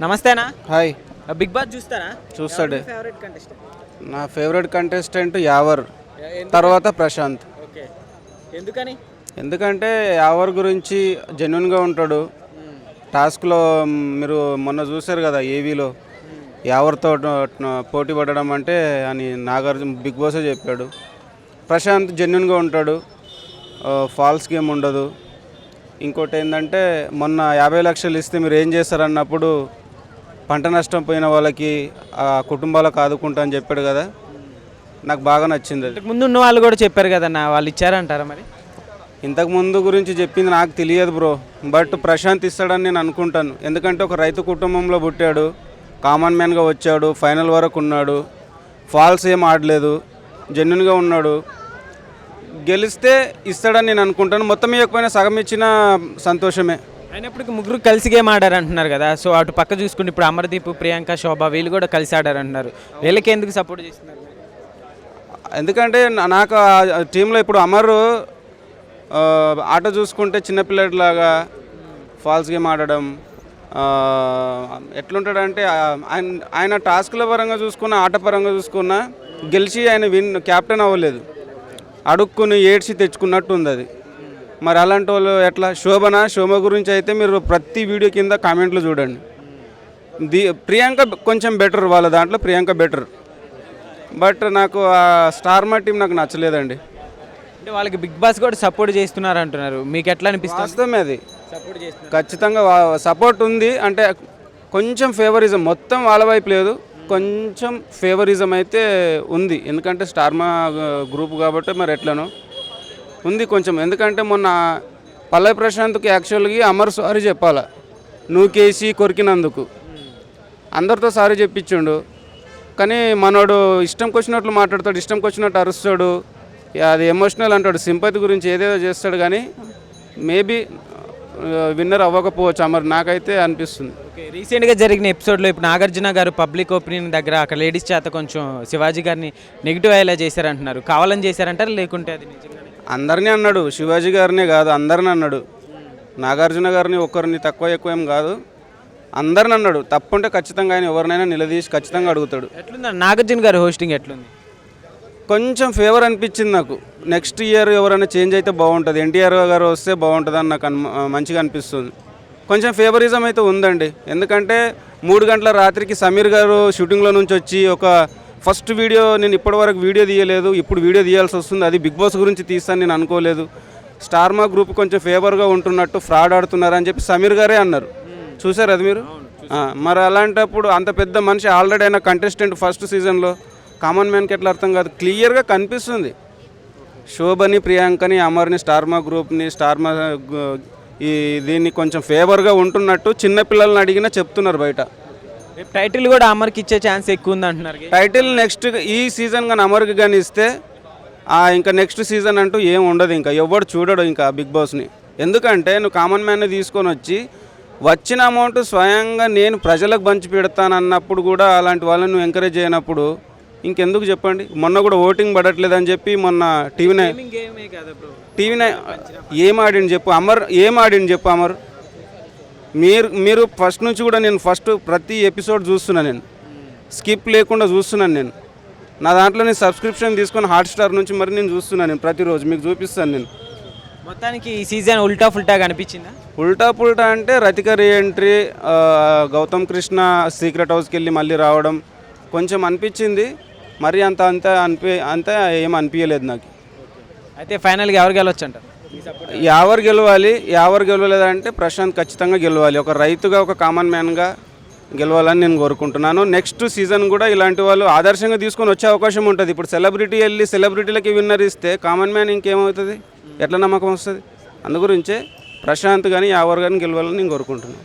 నమస్తేనా. Hi. Big boss చూస్తారా? చూస్తాడు. Favourite contestant? నా ఫేవరెట్ కంటెస్టెంట్ యావర్, తర్వాత ప్రశాంత్. ఓకే, ఎందుకని? ఎందుకంటే యావర్ గురించి జెన్యున్గా ఉంటాడు. టాస్క్లో మీరు మొన్న చూశారు కదా ఏవీలో, యావర్తో పోటీ పడడం అంటే అని నాగార్జున బిగ్ బాసే చెప్పాడు. ప్రశాంత్ జెన్యున్గా ఉంటాడు, ఫాల్స్ గేమ్ ఉండదు. ఇంకోటి ఏంటంటే మొన్న 50 లక్షలు ఇస్తే మీరు ఏం చేస్తారన్నప్పుడు పంట నష్టం పోయిన వాళ్ళకి ఆ కుటుంబాలకు ఆదుకుంటా అని చెప్పాడు కదా, నాకు బాగా నచ్చింది అది. ముందు ఉన్న వాళ్ళు కూడా చెప్పారు కదన్న, వాళ్ళు ఇచ్చారంటారా మరి? ఇంతకు ముందు గురించి చెప్పింది నాకు తెలియదు బ్రో, బట్ ప్రశాంత్ ఇస్తాడని నేను అనుకుంటాను. ఎందుకంటే ఒక రైతు కుటుంబంలో పుట్టాడు, కామన్ మ్యాన్గా వచ్చాడు, ఫైనల్ వరకు ఉన్నాడు, ఫాల్స్ ఏం ఆడలేదు, జెన్యున్గా ఉన్నాడు. గెలిస్తే ఇస్తాడని నేను అనుకుంటాను. మొత్తం ఇవ్వకపోయినా సగం ఇచ్చిన సంతోషమే. అయినప్పటికీ ముగ్గురు కలిసి గేమ్ ఆడారు అంటున్నారు కదా, సో అటు పక్క చూసుకుంటే ఇప్పుడు అమర్దీప్, ప్రియాంక, శోభ వీళ్ళు కూడా కలిసి ఆడారు అంటున్నారు. వీళ్ళకి ఎందుకు సపోర్ట్ చేస్తున్నారు? ఎందుకంటే నాకు ఆ టీంలో ఇప్పుడు అమర్ ఆట చూసుకుంటే చిన్నపిల్లలాగా ఫాల్స్ గేమ్ ఆడడం, ఎట్లుంటాడంటే ఆయన టాస్క్ల పరంగా చూసుకున్న, ఆట పరంగా చూసుకున్న గెలిచి ఆయన క్యాప్టెన్ అవ్వలేదు, అడుక్కుని ఏడ్చి తెచ్చుకున్నట్టు ఉంది అది. మరి అలాంటి వాళ్ళు ఎట్లా? శోభ గురించి అయితే మీరు ప్రతి వీడియో కింద కామెంట్లు చూడండి. ప్రియాంక కొంచెం బెటర్, వాళ్ళ దాంట్లో ప్రియాంక బెటర్, బట్ నాకు ఆ స్టార్మా టీం నాకు నచ్చలేదండి. అంటే వాళ్ళకి బిగ్ బాస్ కూడా సపోర్ట్ చేస్తున్నారు అంటున్నారు, మీకు ఎట్లా అనిపిస్తుంది? వాస్తవమే అది, ఖచ్చితంగా సపోర్ట్ ఉంది. అంటే కొంచెం ఫేవరిజం, మొత్తం వాళ్ళ వైపు లేదు, కొంచెం ఫేవరిజం అయితే ఉంది. ఎందుకంటే స్టార్మా గ్రూప్ కాబట్టి మరి ఎట్లనో ఉంది కొంచెం. ఎందుకంటే మొన్న పల్లవి ప్రశాంత్కి యాక్చువల్గా అమర్ సారీ చెప్పాలా, నువ్వు కేసి కొరికినందుకు అందరితో సారీ చెప్పించుండు. కానీ మనోడు ఇష్టంకి వచ్చినట్లు మాట్లాడతాడు, ఇష్టంకి వచ్చినట్టు అరుస్తాడు, అది ఎమోషనల్ అంటాడు, సింపతి గురించి ఏదేదో చేస్తాడు. కానీ మేబీ విన్నర్ అవ్వకపోవచ్చు అమర్, నాకైతే అనిపిస్తుంది. ఓకే, రీసెంట్గా జరిగిన ఎపిసోడ్లో ఇప్పుడు నాగార్జున గారు పబ్లిక్ ఒపీనియన్ దగ్గర అక్కడ లేడీస్ చేత కొంచెం శివాజీ గారిని నెగిటివ్ అయ్యేలా చేశారంటున్నారు, కావాలని చేశారంటారు లేకుంటే అది నిజంగానే? అందరినీ అన్నాడు, శివాజీ గారినే కాదు అందరిని అన్నాడు. నాగార్జున గారిని ఒక్కరిని తక్కువ ఎక్కువ ఏం కాదు, అందరిని అన్నాడు. తప్పుంటే ఖచ్చితంగా ఆయన ఎవరినైనా నిలదీసి ఖచ్చితంగా అడుగుతాడు. ఎట్లుంది నాగార్జున గారి హోస్టింగ్ ఎట్లుంది? కొంచెం ఫేవర్ అనిపించింది నాకు. నెక్స్ట్ ఇయర్ ఎవరైనా చేంజ్ అయితే బాగుంటుంది, ఎన్టీఆర్ గారు వస్తే బాగుంటుంది అని నాకు మంచిగా అనిపిస్తుంది. కొంచెం ఫేవరిజం అయితే ఉందండి. ఎందుకంటే 3 గంటల రాత్రికి సమీర్ గారు షూటింగ్లో నుంచి వచ్చి ఒక ఫస్ట్ వీడియో, నేను ఇప్పటివరకు వీడియో తీయలేదు, ఇప్పుడు వీడియో తీయాల్సి వస్తుంది, అది బిగ్ బాస్ గురించి తీస్తాను నేను అనుకోలేదు, స్టార్మా గ్రూప్ కొంచెం ఫేవర్గా ఉంటున్నట్టు ఫ్రాడ్ ఆడుతున్నారు అని చెప్పి సమీర్ గారే అన్నారు. చూసారు అది మీరు? మరి అలాంటప్పుడు అంత పెద్ద మనిషి ఆల్రెడీ అయిన కంటెస్టెంట్ ఫస్ట్ సీజన్లో కామన్ మ్యాన్కి ఎట్లా అర్థం కాదు? క్లియర్గా కనిపిస్తుంది. శోభని, ప్రియాంకని, అమర్ని, స్టార్మా గ్రూప్ని, స్టార్మా దీన్ని కొంచెం ఫేవర్గా ఉంటున్నట్టు చిన్నపిల్లల్ని అడిగినా చెప్తున్నారు బయట. టైటిల్ కూడా అమర్కి ఇచ్చే ఛాన్స్ ఎక్కువ ఉంది అంటున్నారు. టైటిల్ నెక్స్ట్ ఈ సీజన్ కానీ అమర్కి కానీ ఇస్తే ఇంకా నెక్స్ట్ సీజన్ అంటూ ఏం ఉండదు, ఇంకా ఎవడు చూడడు ఇంకా బిగ్ బాస్ని. ఎందుకంటే నువ్వు కామన్ మ్యాన్ని తీసుకొని వచ్చి వచ్చిన అమౌంట్ స్వయంగా నేను ప్రజలకు పంచి పెడతాను అన్నప్పుడు కూడా అలాంటి వాళ్ళని నువ్వు ఎంకరేజ్ చేయనప్పుడు ఇంకెందుకు చెప్పండి? మొన్న కూడా ఓటింగ్ పడట్లేదని చెప్పి మొన్న టీవీ ఏం ఆడింది చెప్పు అమర్, ఏం ఆడింది చెప్పు అమర్? మీరు ఫస్ట్ నుంచి కూడా నేను ప్రతి ఎపిసోడ్ చూస్తున్నాను, నేను స్కిప్ లేకుండా చూస్తున్నాను. నేను నా దాంట్లో నేను సబ్స్క్రిప్షన్ తీసుకొని హాట్స్టార్ నుంచి మరి నేను చూస్తున్నాను, నేను ప్రతిరోజు మీకు చూపిస్తాను. నేను మొత్తానికి ఈ సీజన్ ఉల్టా ఫుల్టాగా అనిపించిందా? ఉల్టా అంటే రతిక రీఎంట్రీ, గౌతమ్ కృష్ణ సీక్రెట్ హౌస్కి వెళ్ళి మళ్ళీ రావడం కొంచెం అనిపించింది. మరి అంత ఏం అనిపించలేదు నాకు. అయితే ఫైనల్గా ఎవరు గెలవచ్చు అంటారు? ఎవరు గెలవలేదంటే ప్రశాంత్ ఖచ్చితంగా గెలవాలి. ఒక రైతుగా, ఒక కామన్ మ్యాన్గా గెలవాలని నేను కోరుకుంటున్నాను. నెక్స్ట్ సీజన్ కూడా ఇలాంటి వాళ్ళు ఆదర్శంగా తీసుకొని వచ్చే అవకాశం ఉంటుంది. ఇప్పుడు సెలబ్రిటీ వెళ్ళి సెలబ్రిటీలకి విన్నర్ ఇస్తే కామన్ మ్యాన్ ఇంకేమవుతుంది? ఎట్లా నమ్మకం వస్తుంది? అందుగురించే ప్రశాంత్ కానీ ఎవరు కానీ గెలవాలని నేను కోరుకుంటున్నాను.